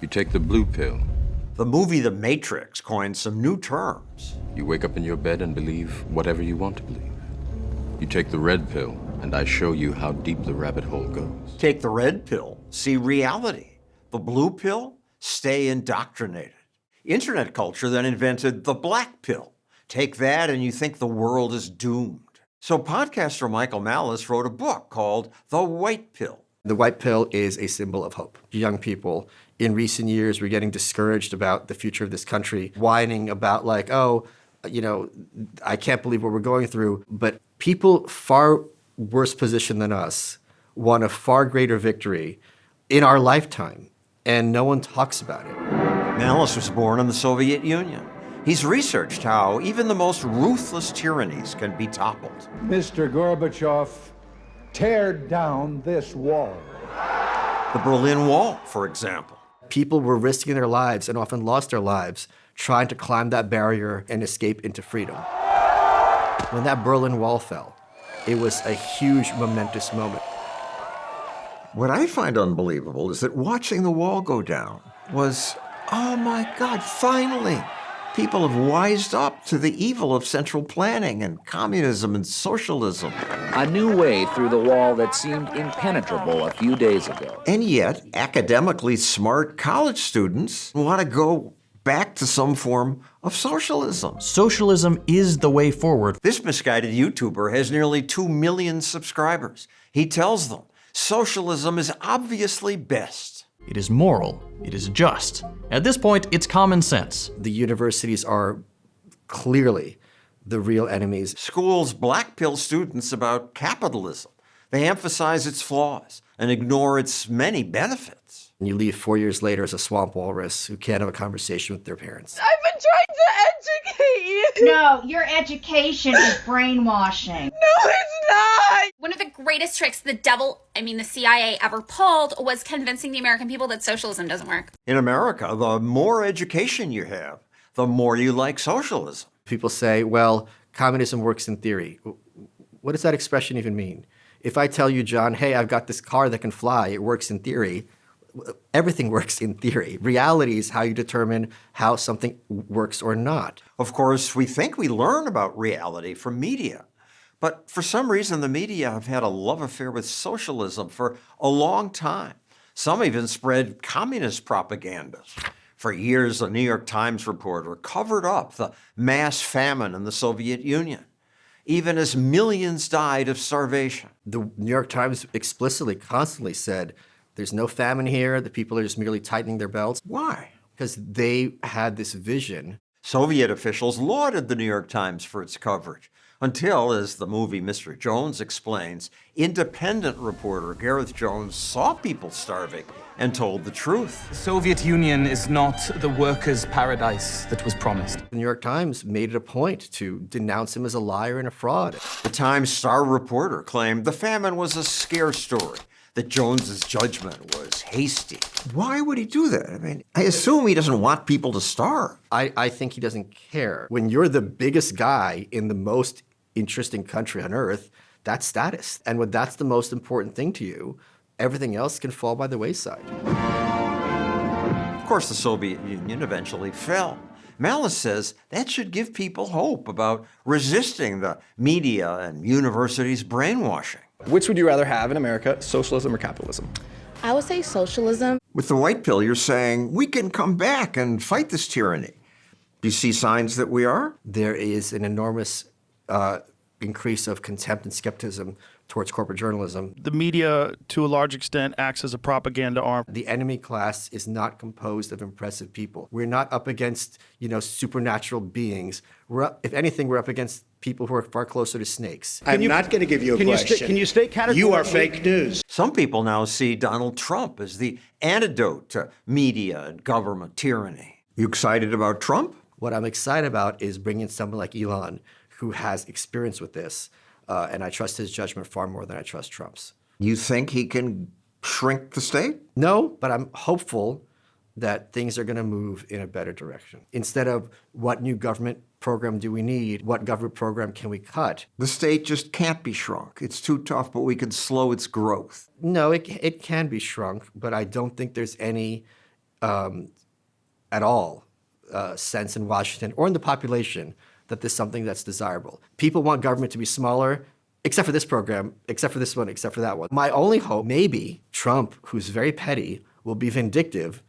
You take the blue pill. The movie The Matrix coined some new terms. You wake up in your bed and believe whatever you want to believe. You take the red pill, and I show you how deep the rabbit hole goes. Take the red pill, see reality. The blue pill, stay indoctrinated. Internet culture then invented the black pill. Take that and you think the world is doomed. So podcaster Michael Malice wrote a book called The White Pill. The white pill is a symbol of hope. Young people in recent years were getting discouraged about the future of this country, whining about like, oh, you know, I can't believe what we're going through. But people far worse positioned than us won a far greater victory in our lifetime, and no one talks about it. Malice was born in the Soviet Union. He's researched how even the most ruthless tyrannies can be toppled. Mr. Gorbachev, tear down this wall. The Berlin Wall, for example. People were risking their lives and often lost their lives trying to climb that barrier and escape into freedom. When that Berlin Wall fell, it was a huge, momentous moment. What I find unbelievable is that watching the wall go down was, oh my God, finally, people have wised up to the evil of central planning and communism and socialism. A new way through the wall that seemed impenetrable a few days ago. And yet, academically smart college students want to go back to some form of socialism. Socialism is the way forward. This misguided YouTuber has nearly 2 million subscribers. He tells them socialism is obviously best. It is moral. It is just. At this point, it's common sense. The universities are clearly the real enemies. Schools black pill students about capitalism. They emphasize its flaws and ignore its many benefits. And you leave 4 years later as a swamp walrus who can't have a conversation with their parents. I've been trying to educate you. No, your education is brainwashing. No, it's not. One of the greatest tricks the CIA ever pulled was convincing the American people that socialism doesn't work. In America, the more education you have, the more you like socialism. People say, well, communism works in theory. What does that expression even mean? If I tell you, John, hey, I've got this car that can fly, it works in theory. Everything works in theory. Reality is how you determine how something works or not. Of course, we think we learn about reality from media. But for some reason, the media have had a love affair with socialism for a long time. Some even spread communist propaganda. For years, a New York Times reporter covered up the mass famine in the Soviet Union, even as millions died of starvation. The New York Times explicitly, constantly said, there's no famine here, the people are just merely tightening their belts. Why? Because they had this vision. Soviet officials lauded the New York Times for its coverage, until, as the movie Mr. Jones explains, independent reporter Gareth Jones saw people starving and told the truth. The Soviet Union is not the workers' paradise that was promised. The New York Times made it a point to denounce him as a liar and a fraud. The Times star reporter claimed the famine was a scare story, that Jones's judgment was hasty. Why would he do that? I mean, I assume he doesn't want people to starve. I think he doesn't care. When you're the biggest guy in the most interesting country on earth, that's status. And when that's the most important thing to you, everything else can fall by the wayside. Of course, the Soviet Union eventually fell. Malice says that should give people hope about resisting the media and universities' brainwashing. Which would you rather have in America, socialism or capitalism? I would say socialism. With the white pill, you're saying we can come back and fight this tyranny. Do you see signs that we are? There is an enormous increase of contempt and skepticism towards corporate journalism. The media, to a large extent, acts as a propaganda arm. The enemy class is not composed of impressive people. We're not up against, supernatural beings. If anything, we're up against people who are far closer to snakes. I'm not going to give you a question. Can you state categorically? You are fake news. Some people now see Donald Trump as the antidote to media and government tyranny. You excited about Trump? What I'm excited about is bringing someone like Elon, who has experience with this, and I trust his judgment far more than I trust Trump's. You think he can shrink the state? No, but I'm hopeful that things are going to move in a better direction. Instead of what new government program do we need, what government program can we cut? The state just can't be shrunk. It's too tough, but we can slow its growth. No, it can be shrunk, but I don't think there's any at all sense in Washington or in the population that there's something that's desirable. People want government to be smaller, except for this program, except for this one, except for that one. My only hope, maybe Trump, who's very petty, will be vindictive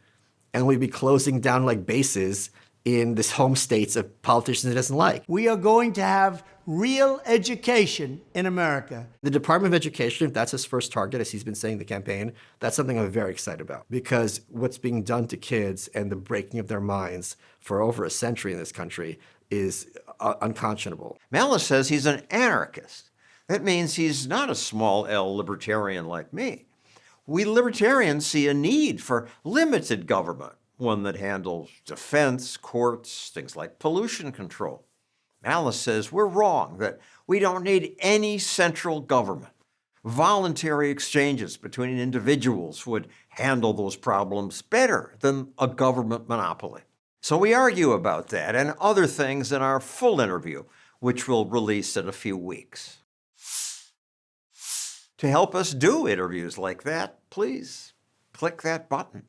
and will be closing down like bases in this home states of politicians he doesn't like. We are going to have real education in America. The Department of Education, if that's his first target, as he's been saying in the campaign, that's something I'm very excited about, because what's being done to kids and the breaking of their minds for over a century in this country is unconscionable. Malice says he's an anarchist. That means he's not a small L libertarian like me. We libertarians see a need for limited government, one that handles defense, courts, things like pollution control. Malice says we're wrong, that we don't need any central government. Voluntary exchanges between individuals would handle those problems better than a government monopoly. So we argue about that and other things in our full interview, which we'll release in a few weeks. To help us do interviews like that, please click that button.